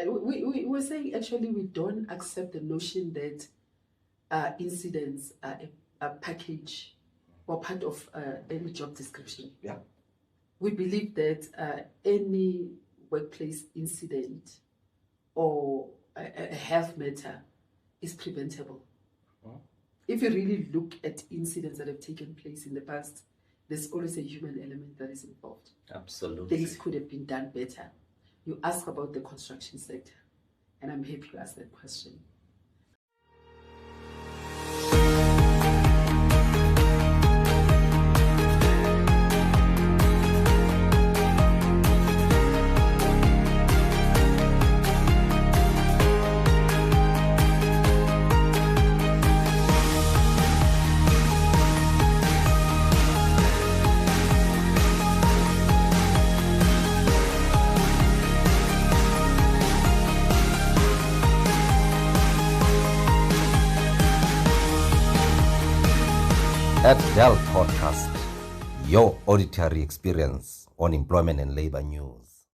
we're saying actually we don't accept the notion that incidents are a package or part of any job description. Yeah. We believe that any workplace incident or a health matter is preventable. If you really look at incidents that have taken place in the past, there's always a human element that is involved. Absolutely. Things could have been done better. You ask about the construction sector, and I'm happy you asked that question. At Dell Podcast, your auditory experience on employment and labor news.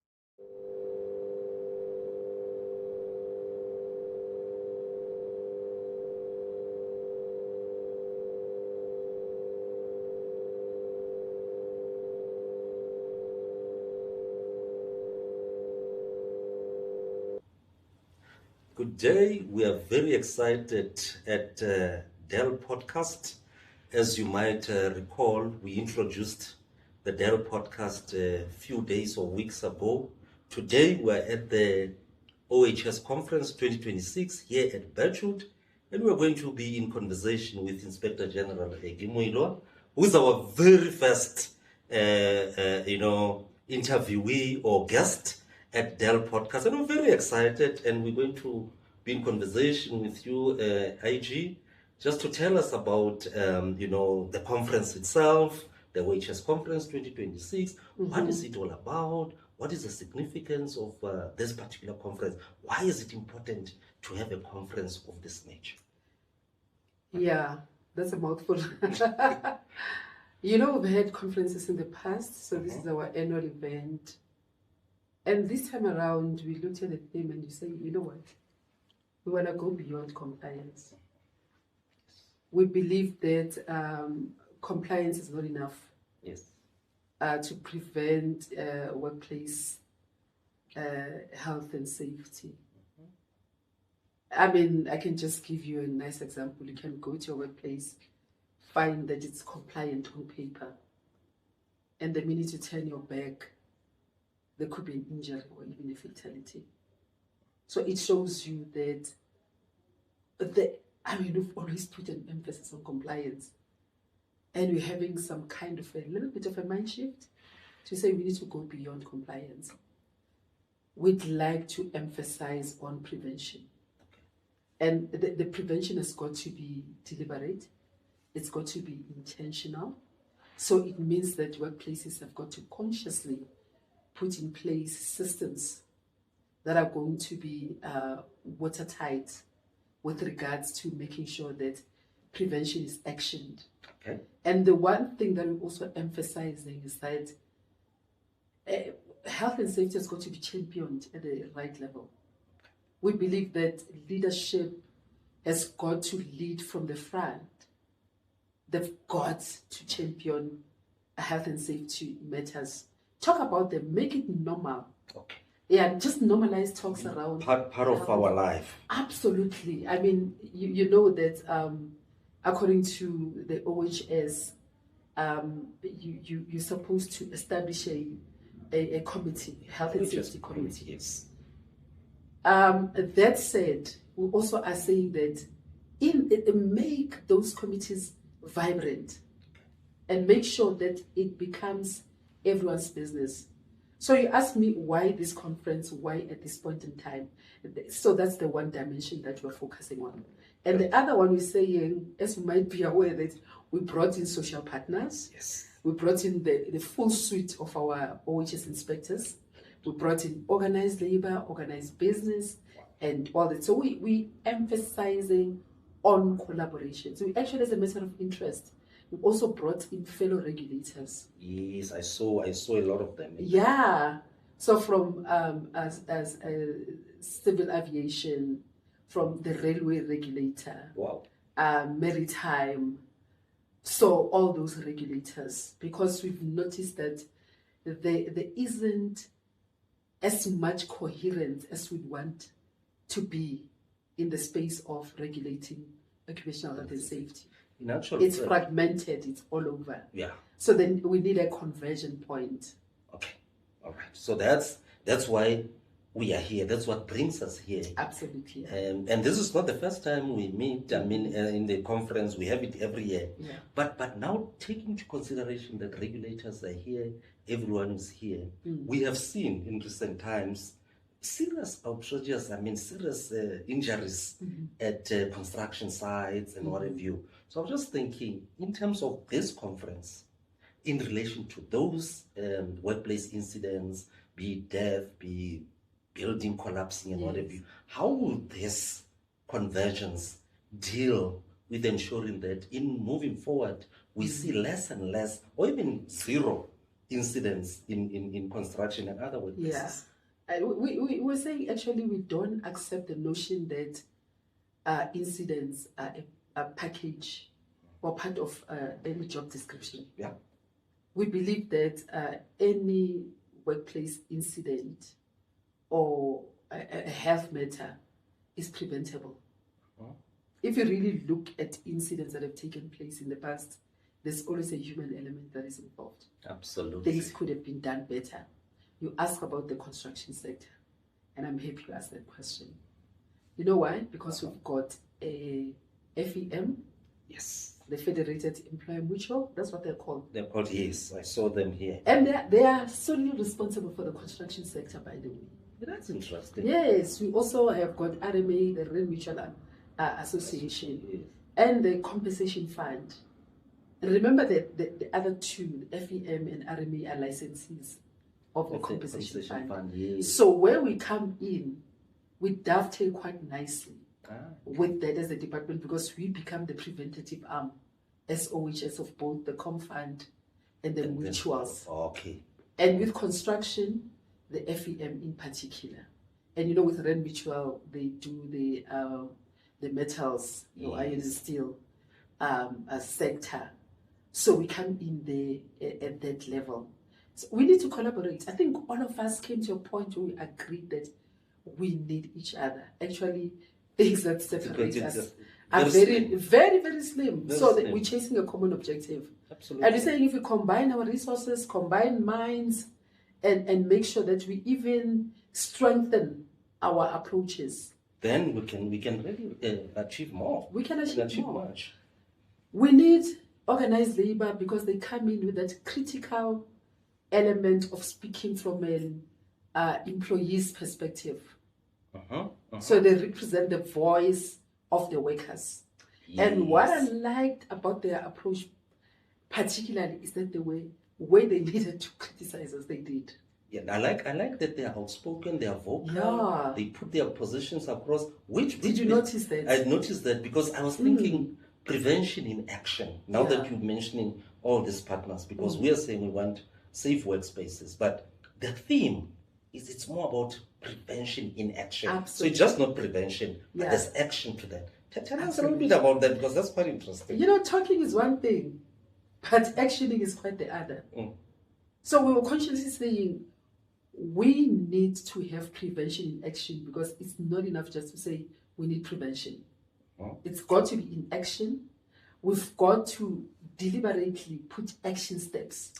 Good day. We are very excited at Dell Podcast. As you might recall, we introduced the Dell Podcast a few days or weeks ago. Today, we're at the OHS Conference 2026 here at Birchwood, and we're going to be in conversation with Inspector General Aggy Moiloa, who is our very first, interviewee or guest at Dell Podcast. And we're very excited, and we're going to be in conversation with you, IG, just to tell us about, the conference itself, the OHS Conference 2026. Mm-hmm. What is it all about? What is the significance of this particular conference? Why is it important to have a conference of this nature? Yeah, that's a mouthful. We've had conferences in the past, so this is our annual event. And this time around, we looked at the theme and you say, you know what? We want to go beyond compliance. We believe that compliance is not enough. Yes. To prevent workplace health and safety. I mean, I can just give you a nice example. You can go to your workplace, find that it's compliant on paper, and the minute you turn your back, there could be an injury or even a fatality. So it shows you that we've always put an emphasis on compliance. And we're having some kind of a little bit of a mind shift to say we need to go beyond compliance. We'd like to emphasize on prevention. And the prevention has got to be deliberate. It's got to be intentional. So it means that workplaces have got to consciously put in place systems that are going to be watertight with regards to making sure that prevention is actioned. Okay. And the one thing that we're also emphasizing is that health and safety has got to be championed at the right level. We believe that leadership has got to lead from the front. They've got to champion health and safety matters. Talk about them, make it normal. Okay. Yeah, just normalize talks around. Part of our life. Absolutely. I mean, you know that according to the OHS, you're supposed to establish a committee, health and safety committee. Yes. That said, we also are saying that make those committees vibrant and make sure that it becomes everyone's business. So you ask me why this conference, why at this point in time. So that's the one dimension that we're focusing on. And the other one we're saying, as you might be aware, that we brought in social partners. Yes. We brought in the full suite of our OHS inspectors. We brought in organized labor, organized business, and all that. So we emphasizing on collaboration. So actually, as a matter of interest, we also brought in fellow regulators. Yes, I saw a lot of them. Yeah, So from as civil aviation, from the railway regulator, Wow. maritime, so all those regulators, because we've noticed that there isn't as much coherence as we'd want to be in the space of regulating occupational health and safety. In actual It's fact, fragmented, it's all over. yeah. So then we need a conversion point. Okay. All right. So that's why we are here. That's what brings us here. Absolutely. And this is not the first time we meet. I mean, in the conference, we have it every year. Yeah. But now, taking into consideration that regulators are here, everyone is here, we have seen in recent times serious outrages, serious injuries at construction sites and what have you. So I was just thinking, in terms of this conference, in relation to those workplace incidents, be it death, be building collapsing and what have you, how will this convergence deal with ensuring that in moving forward, we see less and less, or even zero incidents in construction and other workplaces? Yeah. We were saying actually we don't accept the notion that incidents are a package or part of any job description. Yeah. We believe that any workplace incident or a health matter is preventable. If you really look at incidents that have taken place in the past, there's always a human element that is involved. Absolutely. Things could have been done better. You ask about the construction sector, and I'm happy you asked that question. You know why? Because we've got a FEM, yes, the Federated Employer Mutual, that's what they're called. They're called, yes, I saw them here. And they are solely responsible for the construction sector, by the way. That's interesting. Yes, we also have got RMA, the Rail Mutual Association, and the Compensation Fund. And remember that the other two, the FEM and RMA, are licensees of the Compensation Fund. Yes. So where we come in, we dovetail quite nicely with that as a department, because we become the preventative arm as OHS of both the Com Fund and the mutuals. Okay. And with construction, the FEM in particular. And you know, with Rand Mutual, they do the metals, iron and steel sector. So we come in there at that level. So we need to collaborate. I think all of us came to a point where we agreed that we need each other. Actually, things that separate us are very, very, very slim. Very so slim. that we're chasing a common objective. Absolutely. And we're saying if we combine our resources, combine minds, and make sure that we even strengthen our approaches, then we can really achieve more. We can achieve more. Much. We need organized labor because they come in with that critical element of speaking from an employee's perspective. So they represent the voice of the workers. Yes. And what I liked about their approach particularly is that the way they needed to criticize us, they did. Yeah, I like that they are outspoken, they are vocal, Yeah. they put their positions across. Did you notice that? I noticed that because I was thinking prevention in action. Now that Yeah. you're mentioning all these partners, because we are saying we want safe workspaces, but the theme is it's more about prevention in action. Absolutely. So it's just not prevention, but Yeah. there's action to that. Tell us a little bit about that, because that's quite interesting. You know, talking is one thing, but actioning is quite the other. So we were consciously saying we need to have prevention in action, because it's not enough just to say we need prevention. It's got to be in action. We've got to deliberately put action steps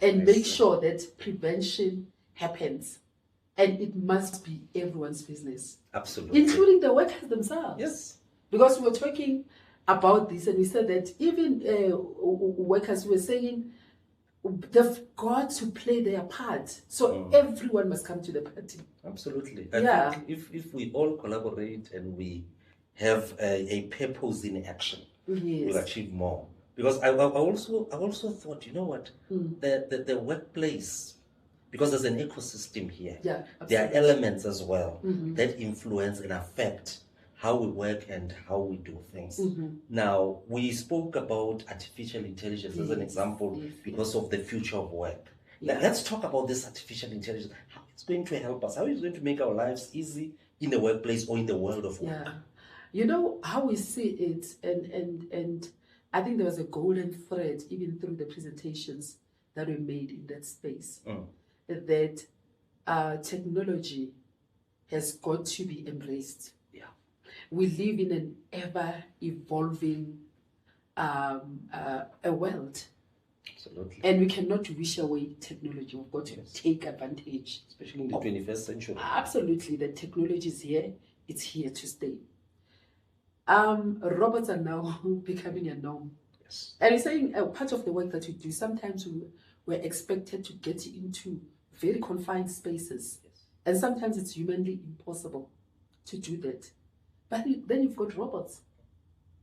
and make sure that prevention happens. And it must be everyone's business. Absolutely. Including the workers themselves. Yes. Because we were talking about this and we said that even workers were saying they've got to play their part. So everyone must come to the party. Absolutely. I think if we all collaborate and we have a purpose in action, we'll achieve more. Because I also thought, you know what, the workplace, because there's an ecosystem here, there are elements as well that influence and affect how we work and how we do things. Now, we spoke about artificial intelligence as an example because of the future of work. Let's talk about this artificial intelligence. How it's going to help us? How it's going to make our lives easy in the workplace or in the world of work? Yeah. You know how we see it, and I think there was a golden thread even through the presentations that were made in that space, that technology has got to be embraced. Yeah. We live in an ever-evolving a world. Absolutely. And we cannot wish away technology. We've got to take advantage. Especially in the 21st century. Absolutely. The technology is here. It's here to stay. Robots are now becoming a norm. Yes. And you're saying part of the work that we do, sometimes we're expected to get into very confined spaces. Yes. And sometimes it's humanly impossible to do that. But then you've got robots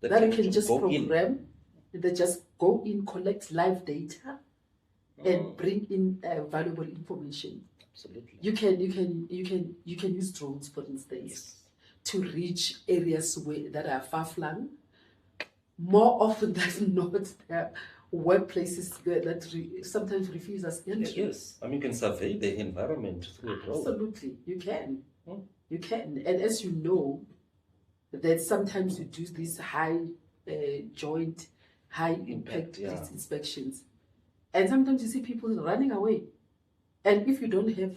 that you can just program. They just go in, collect live data, and bring in valuable information. Absolutely. You can use drones, for instance, to reach areas that are far flung. More often than not, there are workplaces that sometimes refuse us entry. Yes, I mean, you can survey the environment through a drone. Absolutely, you can. You can, and as you know, that sometimes you do these high joint, high impact inspections, and sometimes you see people running away, and if you don't have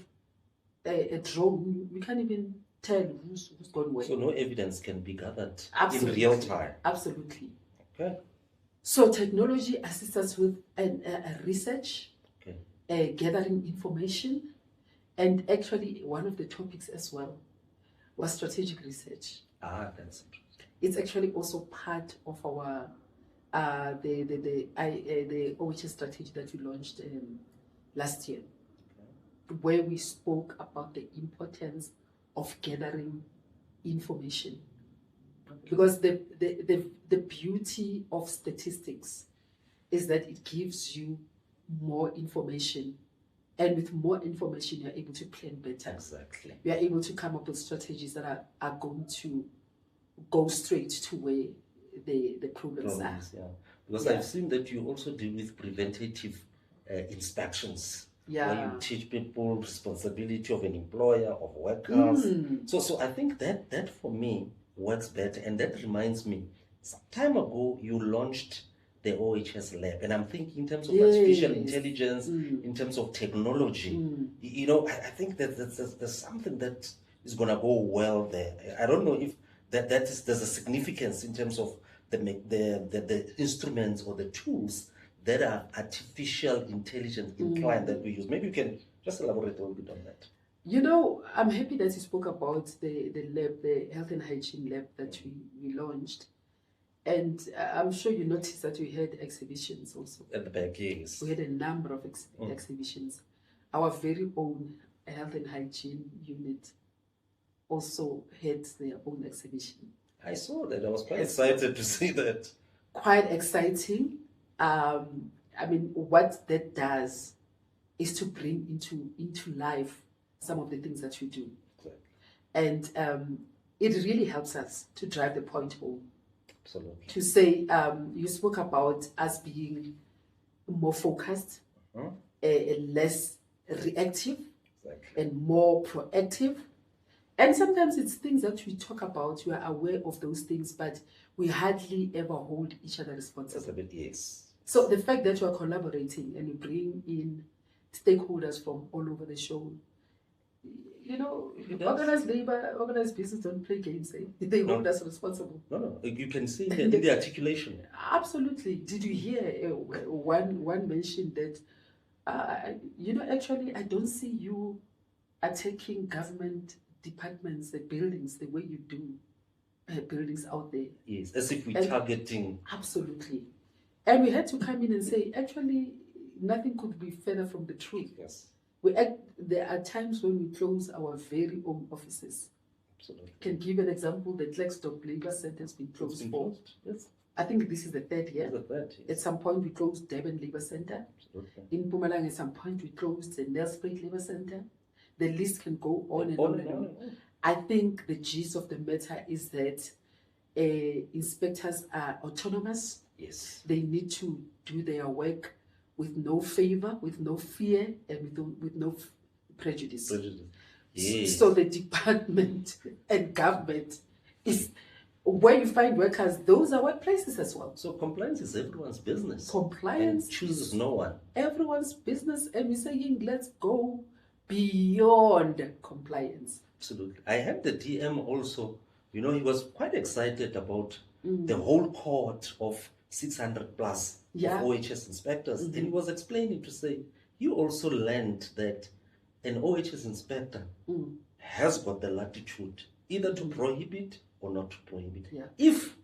a drone, we can't even tell who's gone where. So no evidence can be gathered in Absolutely. real time. Absolutely. Okay. So technology assists us with research, gathering information, and actually one of the topics as well was strategic research. That's interesting. It's actually also part of our the OHS strategy that we launched last year, where we spoke about the importance of gathering information. Because the beauty of statistics is that it gives you more information, and with more information you're able to plan better. Exactly. We are able to come up with strategies that are going to go straight to where the problems are. Yeah. Because I've seen that you also deal with preventative inspections. Where you teach people responsibility of an employer, of workers. So I think that for me works better. And that reminds me, some time ago you launched the OHS lab, and I'm thinking in terms of artificial intelligence, in terms of technology. You know, I think that there's something that is going to go well there. I don't know if there's a significance in terms of the instruments or the tools that are artificial intelligence inclined that we use. Maybe you can just elaborate a little bit on that. You know, I'm happy that you spoke about the lab, the health and hygiene lab that we launched. And I'm sure you noticed that we had exhibitions also. At the back, yes. We had a number of exhibitions. Our very own health and hygiene unit also had their own exhibition. I saw that. I was quite excited to see that. Quite exciting. I mean, what that does is to bring into life some of the things that we do. Exactly. And it really helps us to drive the point home. Absolutely. To say, you spoke about us being more focused, less reactive, and more proactive. And sometimes it's things that we talk about, we are aware of those things, but we hardly ever hold each other responsible. That's a bit, yes. So the fact that we are collaborating and we bring in stakeholders from all over the show, you know, organized labor, organized business don't play games. They hold us responsible. No. You can see in the articulation. Absolutely. Did you hear one mention that, you know, actually, I don't see you attacking government departments, the buildings, the way you do buildings out there. Yes, as if we're targeting. Absolutely. And we had to come in and say, actually, nothing could be further from the truth. Yes. There are times when we close our very own offices. Absolutely. Can give an example. The Klerksdorp Labour Centre has been closed for. Yes. I think this is the third year. Yes. At some point, we closed Durban Labour Centre. Absolutely. In Mpumalanga, at some point, we closed the Nelspruit Labour Centre. The list can go on and on. I think the gist of the matter is that inspectors are autonomous. Yes. They need to do their work with no favor, with no fear, and with no prejudice. Yes. So the department and government is where you find workers. Those are workplaces as well. So compliance is everyone's business. Compliance and chooses no one. Everyone's business, and we're saying let's go beyond compliance. Absolutely. I had the DM also. He was quite excited about the whole cohort of 600 plus of OHS inspectors. And he was explaining to say, you also learned that an OHS inspector has got the latitude either to prohibit or not to prohibit. Yeah. If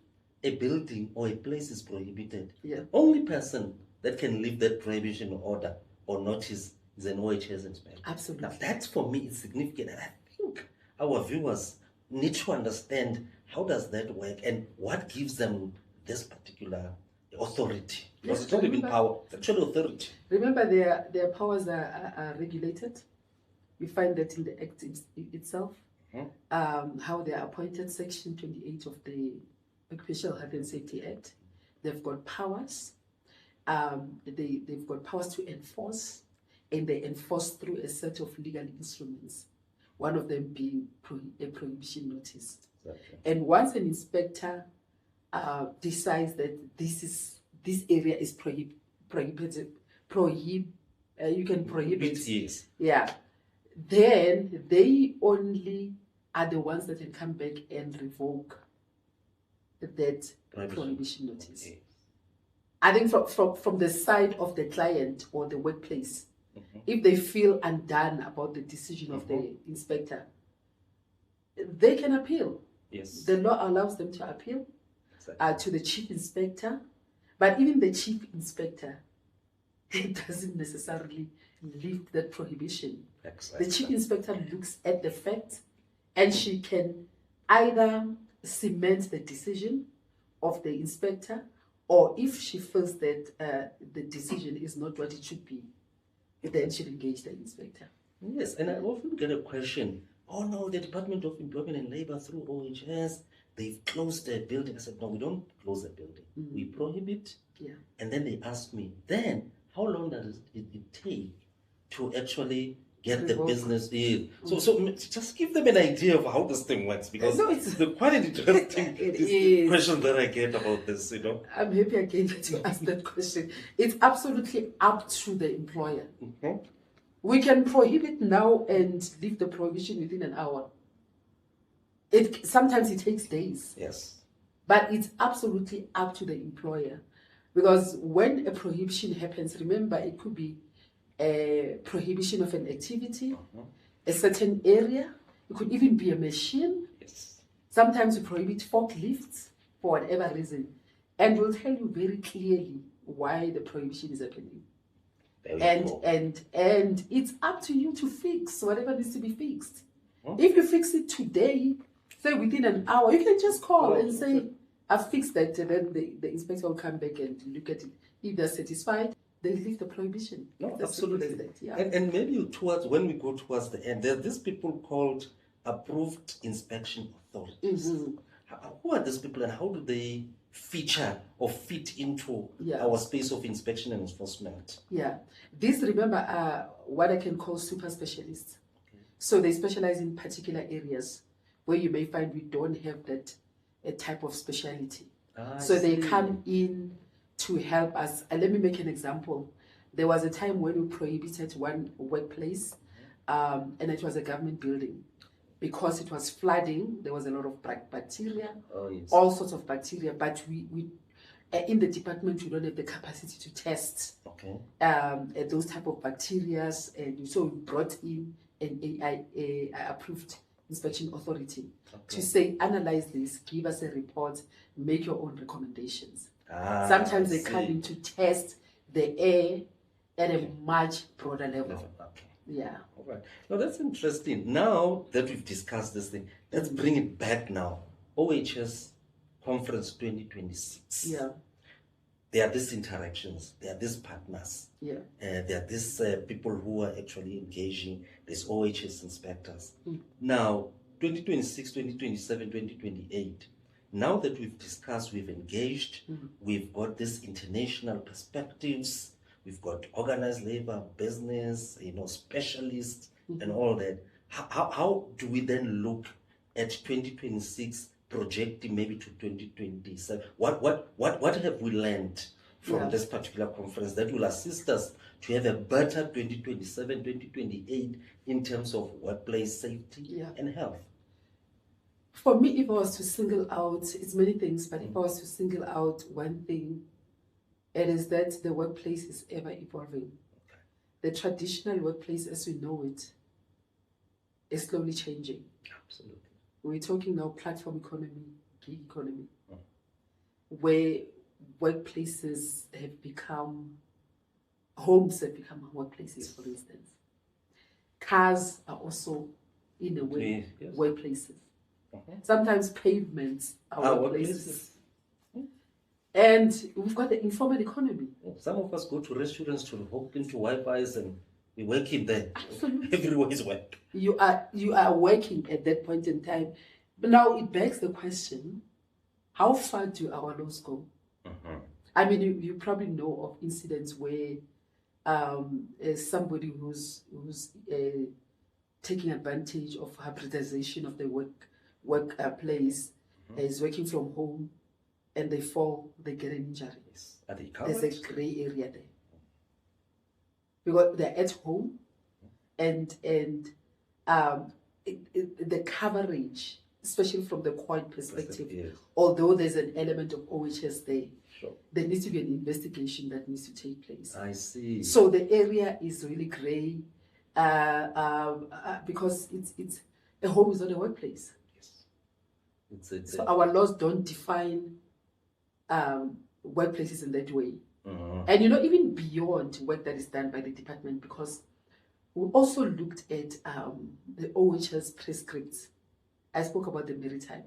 a building or a place is prohibited, Yeah. the only person that can leave that prohibition order or notice is an OHS inspector. Absolutely. Now, that for me is significant. And I think our viewers need to understand how does that work and what gives them this particular authority. Because it's not even power, it's actually authority. Remember, their powers are regulated. You find that in the Act itself, how they are appointed, Section 28 of the Occupational Health and Safety Act. They've got powers. They've got powers to enforce, and they enforce through a set of legal instruments, one of them being a prohibition notice. Exactly. And once an inspector decides that this area is prohibited, you can prohibit. Yes. Yeah. Then they only are the ones that can come back and revoke that prohibition notice. Okay. I think from the side of the client or the workplace, if they feel undone about the decision of the inspector, they can appeal. Yes. The law allows them to appeal to the chief inspector, but even the chief inspector doesn't necessarily lift that prohibition. Exactly. The chief inspector looks at the fact, and she can either cement the decision of the inspector, or if she feels that the decision is not what it should be, then she'll engage the inspector. Yes, and I often get a question, oh no, the Department of Employment and Labor through OHS, they've closed the building. I said, no, we don't close the building. We prohibit. Yeah. And then they ask me, then how long does it take to actually get the business in? So just give them an idea of how this thing works, because it's quite an interesting question that I get about this, I'm happy again that you asked that question. It's absolutely up to the employer. We can prohibit now and leave the prohibition within an hour. Sometimes it takes days. Yes. But it's absolutely up to the employer. Because when a prohibition happens, remember, it could be a prohibition of an activity, a certain area. It could even be a machine. Yes. Sometimes we prohibit forklifts for whatever reason. And we'll tell you very clearly why the prohibition is happening. And it's up to you to fix whatever needs to be fixed. If you fix it today, say within an hour, you can just call and say, I've fixed that, and then the inspector will come back and look at it. If they're satisfied, they leave the prohibition. No, absolutely. And maybe when we go towards the end, there are these people called approved inspection authorities. Who are these people, and how do they feature or fit into our space of inspection and enforcement? Yeah. These, remember, are what I can call super specialists. Okay. So they specialize in particular areas where you may find we don't have that type of speciality. So they come in to help us. Let me make an example. There was a time when we prohibited one workplace, and it was a government building. Because it was flooding, there was a lot of bacteria, all sorts of bacteria, but we in the department, we don't have the capacity to test those type of bacteria, and so we brought in an approved inspection authority to say, analyze this, give us a report, make your own recommendations. Sometimes they come in to test the air at a much broader level. Yeah. All right. Now that's interesting. Now that we've discussed this thing, let's bring it back now. OHS Conference 2026. Yeah. There are these interactions. There are these partners. Yeah. There are these people who are actually engaging. These OHS inspectors. Now, 2026, 2027, 2028. Now that we've discussed, we've engaged, we've got these international perspectives, we've got organized labor, business, specialists, and all that. How do we then look at 2026, projecting maybe to 2027? What have we learned from this particular conference that will assist us to have a better 2027, 2028 in terms of workplace safety and health? For me, if I was to single out, it's many things, but if I was to single out one thing, it is that the workplace is ever evolving. The traditional workplace as we know it is slowly changing. Absolutely. We're talking now platform economy, gig economy, where workplaces have become, homes have become workplaces, for instance. Cars are also, in a way, workplaces. Sometimes pavements are workplaces. And we've got the informal economy. Some of us go to restaurants to hook into Wi-Fi's and we work in there. Absolutely. Everywhere is work. You are working at that point in time. But now it begs the question, how far do our laws go? I mean, you probably know of incidents where somebody who's taking advantage of hybridization of the workplace is working from home, and they fall, they get an injury. Are they covered? There's a gray area there. Because they're at home, and the coverage, especially from the court perspective, although there's an element of OHS there, there needs to be an investigation that needs to take place. I see. So the area is really gray because it's a home is not a workplace. So our laws don't define workplaces in that way. And even beyond work that is done by the department, because we also looked at the OHS prescripts. I spoke about the maritime.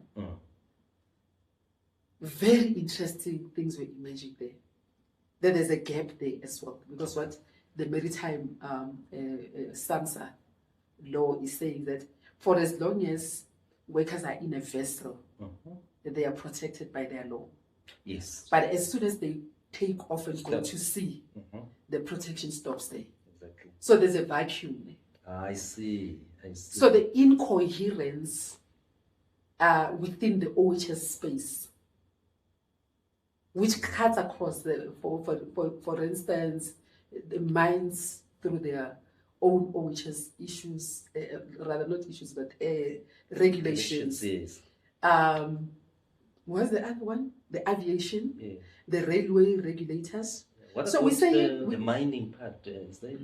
Very interesting things were emerging there. Then there's a gap there as well, because what the maritime SAMSA law is saying that for as long as workers are in a vessel, they are protected by their law. Yes. But as soon as they take off and go to sea, the protection stops there. Exactly. So there's a vacuum there. I see. So the incoherence within the OHS space, which cuts across for instance, the mines through their own OHS issues, rather not issues, but regulations. Yes. What's the other one? The aviation, the railway regulators. So we say the mining part is there?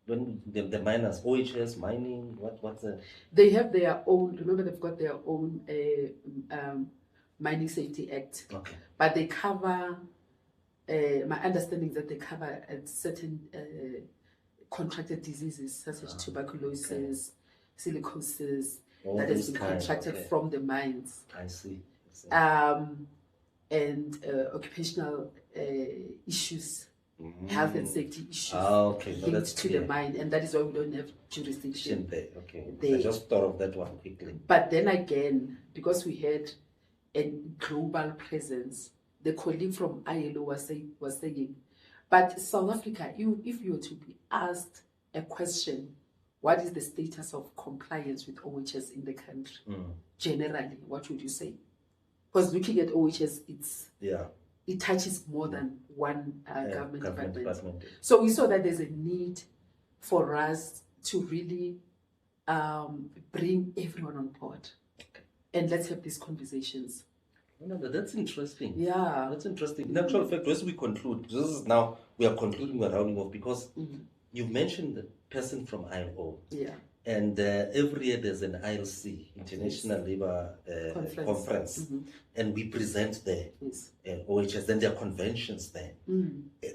When the miners, OHS mining, what's the? They have their own. Remember, they've got their own Mining Safety Act. Okay. But they cover. My understanding is that they cover certain contracted diseases such as tuberculosis, silicosis, that has been contracted from the mines. I see. And occupational issues, health and safety issues linked to the mine, and that is why we don't have jurisdiction there. I just thought of that one quickly. But then again, because we had a global presence, the colleague from ILO was saying, but South Africa, if you were to be asked a question, what is the status of compliance with OHS in the country? Generally, what would you say? Because looking at OHS, it touches more than one government department. So we saw that there's a need for us to really bring everyone on board. And let's have these conversations. That's interesting. Yeah. That's interesting. In actual fact, as we conclude, we are concluding, we're rounding off, because you mentioned the person from ILO. Yeah. And every year there's an ILC, International Labour Conference, and we present there, OHS, then there are conventions there.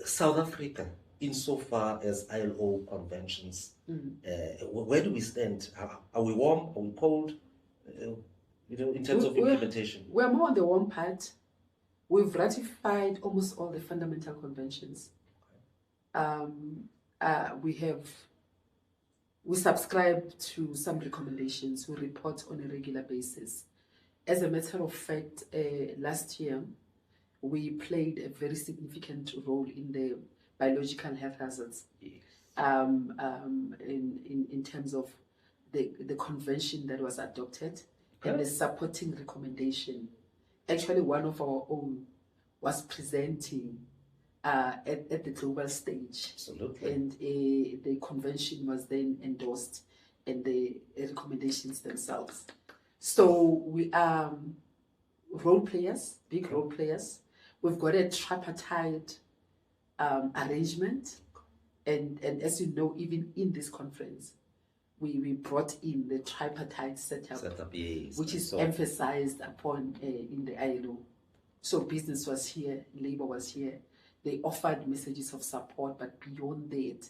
South Africa, insofar as ILO conventions, where do we stand? Are we warm? Are we cold? In terms of implementation? We're more on the warm part. We've ratified almost all the fundamental conventions. We subscribe to some recommendations. We report on a regular basis. As a matter of fact, last year, we played a very significant role in the biological health hazards. Yes. In terms of the convention that was adopted and the supporting recommendation. Actually, one of our own was presenting at the global stage. Absolutely. And the convention was then endorsed and the recommendations themselves. So we are role players, big role players. We've got a tripartite arrangement. And as you know, even in this conference, we brought in the tripartite setup, Yes, which is emphasized upon in the ILO. So business was here, labor was here. They offered messages of support, but beyond that,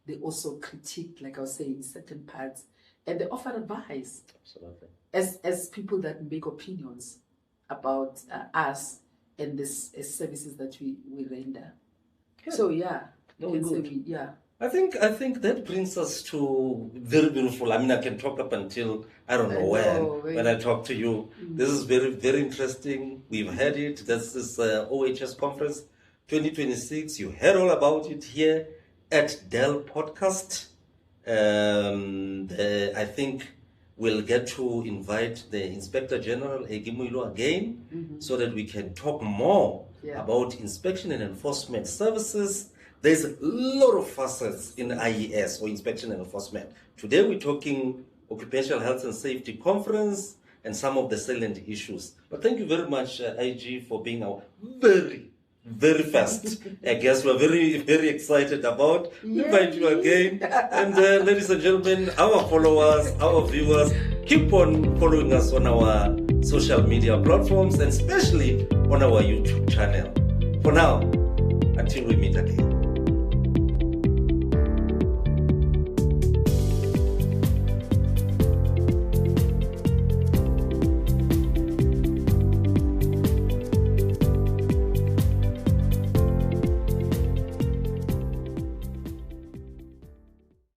they also critiqued, like I was saying, certain parts, and they offered advice. Absolutely. As people that make opinions about us and this services that we render. Good. So yeah, Good. Yeah. I think that brings us to very beautiful. I mean, I can talk up until I don't know when I talk to you. This is very, very interesting. We've had it. This is OHS conference 2026. You heard all about it here at Dell Podcast. I think we'll get to invite the Inspector General Aggy Moiloa again, so that we can talk more about inspection and enforcement services. There's a lot of facets in IES, or inspection and enforcement. Today we're talking Occupational Health and Safety Conference and some of the salient issues. But thank you very much, IG, for being our very, very fast guest. We're very, very excited about. We invite you again. And ladies and gentlemen, our followers, our viewers, keep on following us on our social media platforms and especially on our YouTube channel. For now, until we meet again.